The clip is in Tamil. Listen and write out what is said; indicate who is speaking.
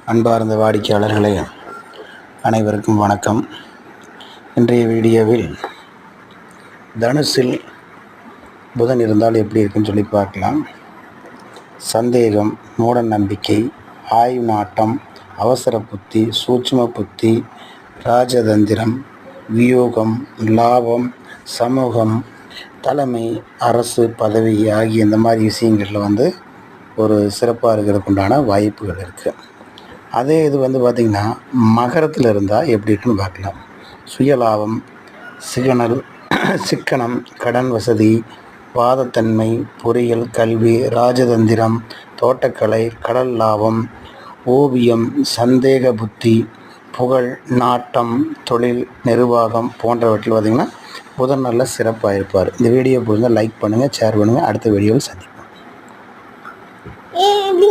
Speaker 1: அன்பார்ந்த வாடிக்கையாளர்களே, அனைவருக்கும் வணக்கம். இன்றைய வீடியோவில் தனுசில் புதன் இருந்தால் எப்படி இருக்குன்னு சொல்லி பார்க்கலாம். சந்தேகம், மூட நம்பிக்கை, ஆய்வு நாட்டம், அவசர புத்தி, சூட்சும புத்தி, ராஜதந்திரம், வியூகம், லாபம், சமூகம், தலைமை, அரசு பதவி ஆகிய இந்த மாதிரி விஷயங்களில் ஒரு சிறப்பாக இருக்கிறதுக்கு உண்டான வாய்ப்புகள் இருக்குது. அதே இது பார்த்திங்கன்னா மகரத்தில் இருந்தால் எப்படி இருக்குன்னு பார்க்கலாம். சுயலாபம், சிக்கனம், கடன் வசதி, வாதத்தன்மை, பொறியியல், கல்வி, ராஜதந்திரம், தோட்டக்கலை, கடல் லாபம், ஓவியம், சந்தேக புத்தி, புகழ், நாட்டம், தொழில், நிர்வாகம் போன்றவற்றில் பார்த்திங்கன்னா புதன் நல்ல சிறப்பாக இருப்பார். இந்த வீடியோ பிடிச்சிருந்தால் லைக் பண்ணுங்கள், ஷேர் பண்ணுங்கள். அடுத்த வீடியோவில் சந்திப்போம்.